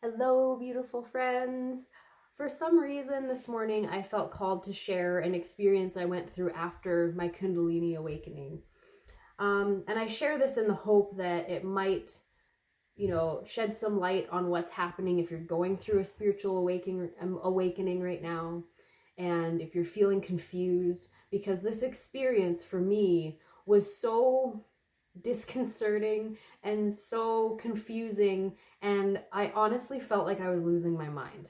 Hello, beautiful friends. For some reason this morning I felt called to share an experience I went through after my Kundalini awakening. And I share this in the hope that it might, shed some light on what's happening if you're going through a spiritual awakening right now, and if you're feeling confused, because this experience for me was so disconcerting and so confusing, and I honestly felt like I was losing my mind.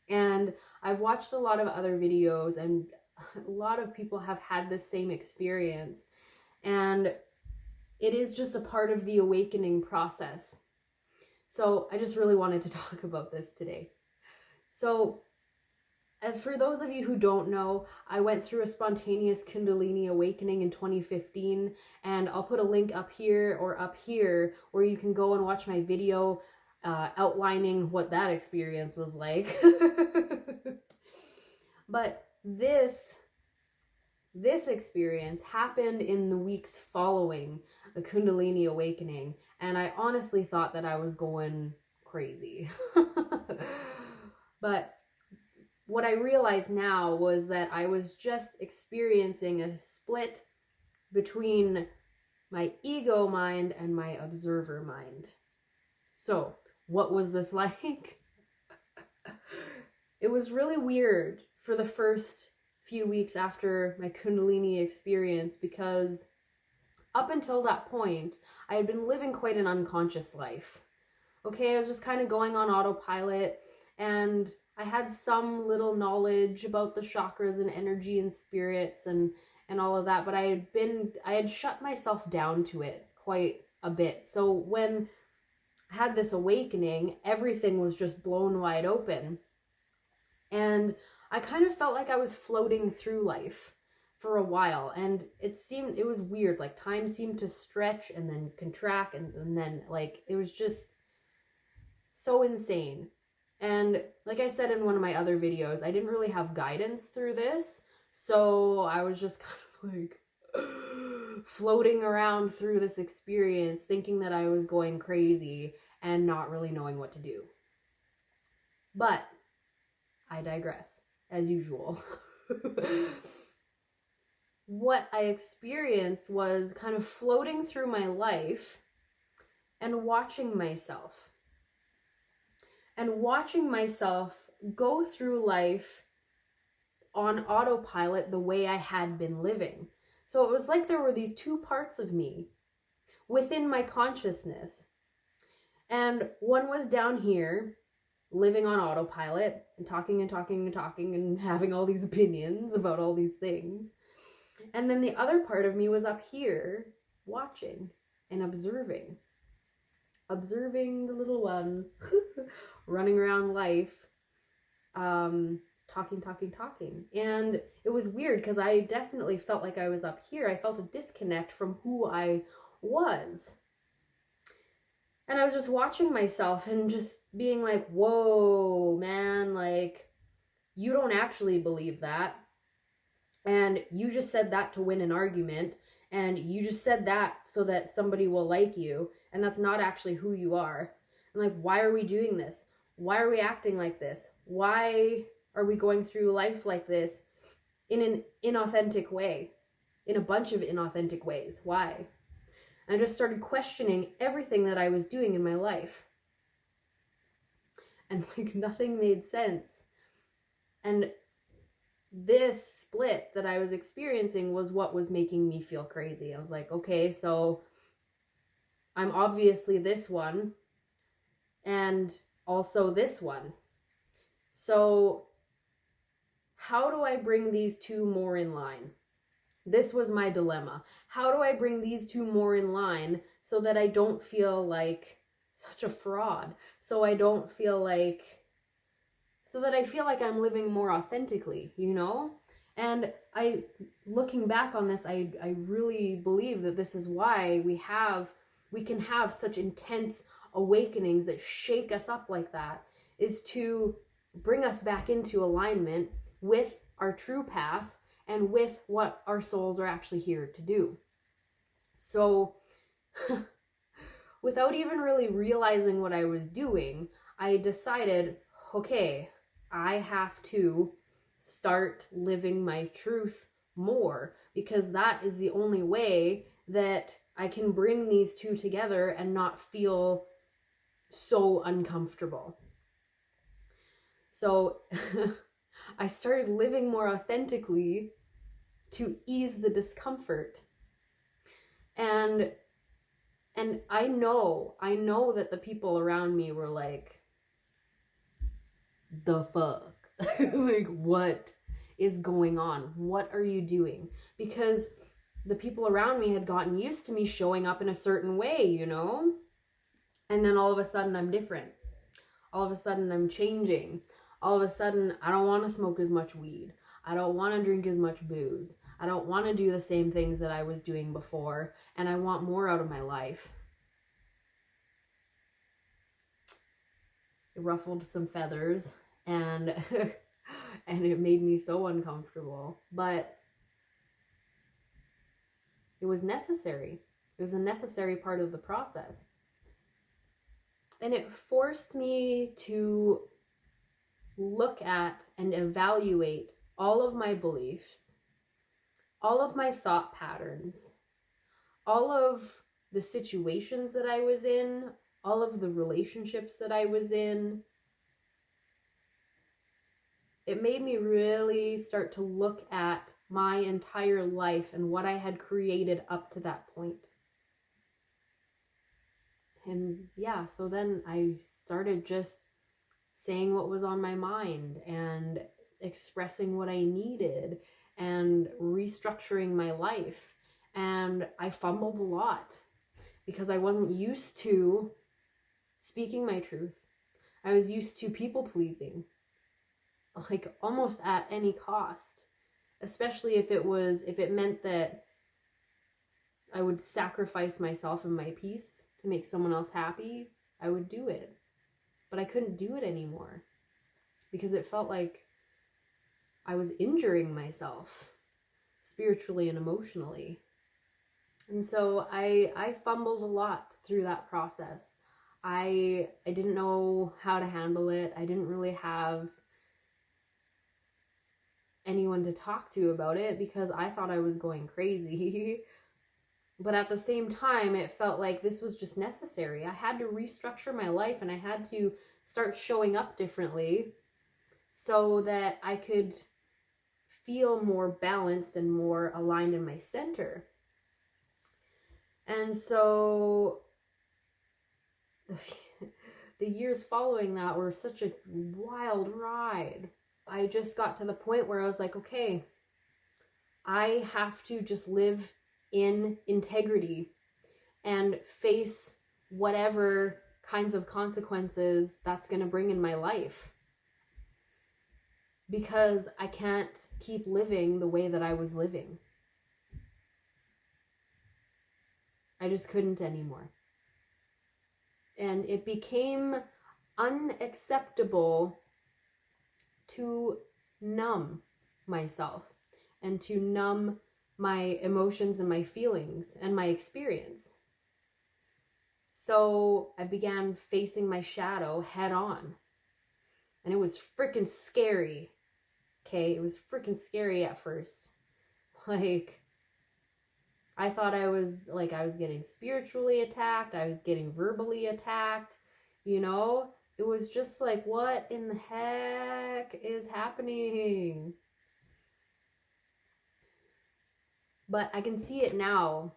And I've watched a lot of other videos, and a lot of people have had this same experience, and it is just a part of the awakening process. So I just really wanted to talk about this today. So as for those of you who don't know, I went through a spontaneous Kundalini awakening in 2015, and I'll put a link up here or up here where you can go and watch my video outlining what that experience was like. But this experience happened in the weeks following the Kundalini awakening, and I honestly thought that I was going crazy. But what I realized now was that I was just experiencing a split between my ego mind and my observer mind. So, what was this like? It was really weird for the first few weeks after my Kundalini experience, because up until that point, I had been living quite an unconscious life. Okay, I was just kind of going on autopilot, and I had some little knowledge about the chakras and energy and spirits and all of that, but I had shut myself down to it quite a bit. So when I had this awakening, everything was just blown wide open. And I kind of felt like I was floating through life for a while, and it was weird. Like, time seemed to stretch and then contract, and then, like, it was just so insane. And like I said in one of my other videos, I didn't really have guidance through this, so I was just kind of like floating around through this experience, thinking that I was going crazy and not really knowing what to do. But I digress, as usual. What I experienced was kind of floating through my life and watching myself go through life on autopilot the way I had been living. So it was like there were these two parts of me within my consciousness. And one was down here, living on autopilot and talking and talking and talking and having all these opinions about all these things. And then the other part of me was up here, watching and observing the little one running around life, talking. And it was weird because I definitely felt like I was up here. I felt a disconnect from who I was. And I was just watching myself and just being like, whoa, man, like, you don't actually believe that. And you just said that to win an argument. And you just said that so that somebody will like you. And that's not actually who you are. And like, why are we doing this? Why are we acting like this? Why are we going through life like this in an inauthentic way? In a bunch of inauthentic ways. Why? And I just started questioning everything that I was doing in my life. And like, nothing made sense. And this split that I was experiencing was what was making me feel crazy. I was like, okay, so I'm obviously this one and also this one. So how do I bring these two more in line? This was my dilemma. How do I bring these two more in line so that I don't feel like such a fraud? So I feel like I'm living more authentically, you know? And looking back on this, I really believe that this is why we can have such intense awakenings that shake us up like that, is to bring us back into alignment with our true path and with what our souls are actually here to do. So without even really realizing what I was doing, I decided, okay, I have to start living my truth more, because that is the only way that I can bring these two together and not feel so uncomfortable. So I started living more authentically to ease the discomfort. And I know that the people around me were like, the fuck? Like, what is going on? What are you doing? Because the people around me had gotten used to me showing up in a certain way, you know? And then all of a sudden I'm different. All of a sudden I'm changing. All of a sudden I don't want to smoke as much weed. I don't want to drink as much booze. I don't want to do the same things that I was doing before, and I want more out of my life. It ruffled some feathers, and and it made me so uncomfortable, but it was necessary. It was a necessary part of the process. And it forced me to look at and evaluate all of my beliefs, all of my thought patterns, all of the situations that I was in, all of the relationships that I was in. It made me really start to look at my entire life and what I had created up to that point. And yeah, so then I started just saying what was on my mind and expressing what I needed and restructuring my life. And I fumbled a lot because I wasn't used to speaking my truth. I was used to people pleasing, like almost at any cost, especially if it meant that I would sacrifice myself and my peace to make someone else happy. I would do it. But I couldn't do it anymore because it felt like I was injuring myself spiritually and emotionally. And so I fumbled a lot through that process. I didn't know how to handle it. I didn't really have anyone to talk to about it because I thought I was going crazy. But at the same time, it felt like this was just necessary. I had to restructure my life and I had to start showing up differently so that I could feel more balanced and more aligned in my center. And so the years following that were such a wild ride. I just got to the point where I was like, okay, I have to just live in integrity and face whatever kinds of consequences that's going to bring in my life. Because I can't keep living the way that I was living. I just couldn't anymore. And it became unacceptable to numb myself and to numb my emotions and my feelings and my experience. So I began facing my shadow head on. And it was freaking scary. Okay, it was freaking scary at first. Like, I thought I was getting spiritually attacked. I was getting verbally attacked. You know, it was just like, what in the heck is happening? But I can see it now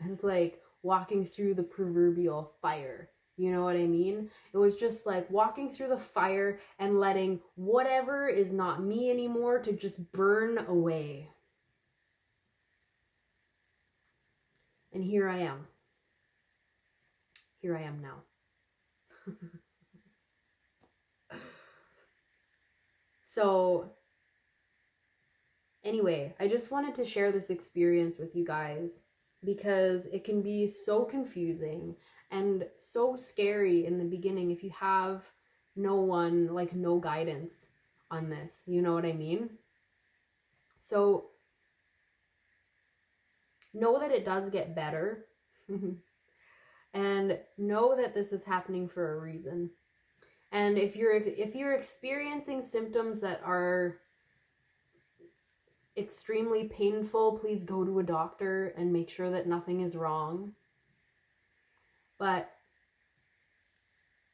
as like walking through the proverbial fire. You know what I mean? It was just like walking through the fire and letting whatever is not me anymore to just burn away. And here I am. Here I am now. So, anyway, I just wanted to share this experience with you guys because it can be so confusing and so scary in the beginning if you have no one, like no guidance on this. You know what I mean? So, know that it does get better. and know that this is happening for a reason. And if you're experiencing symptoms that are extremely painful, please go to a doctor and make sure that nothing is wrong. But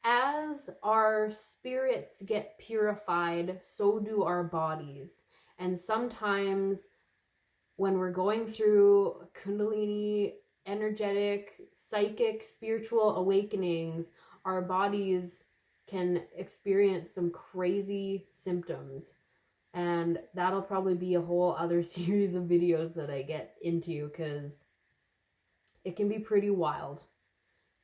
as our spirits get purified, so do our bodies. And sometimes when we're going through Kundalini, energetic, psychic, spiritual awakenings, our bodies can experience some crazy symptoms. And that'll probably be a whole other series of videos that I get into, because it can be pretty wild.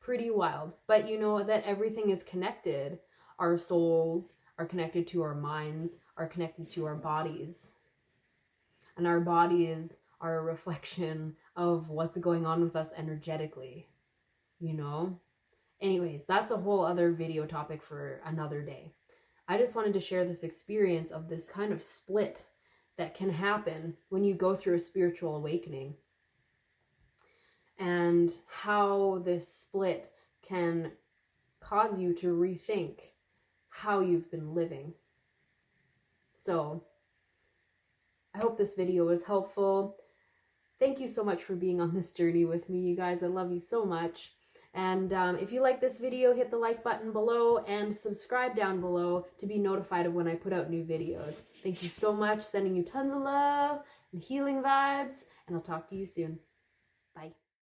Pretty wild. But you know that everything is connected. Our souls are connected to our minds, are connected to our bodies. And our bodies are a reflection of what's going on with us energetically, you know? Anyways, that's a whole other video topic for another day. I just wanted to share this experience of this kind of split that can happen when you go through a spiritual awakening, and how this split can cause you to rethink how you've been living. So I hope this video was helpful. Thank you so much for being on this journey with me, you guys. I love you so much. And if you like this video, hit the like button below and subscribe down below to be notified of when I put out new videos. Thank you so much. Sending you tons of love and healing vibes, and I'll talk to you soon.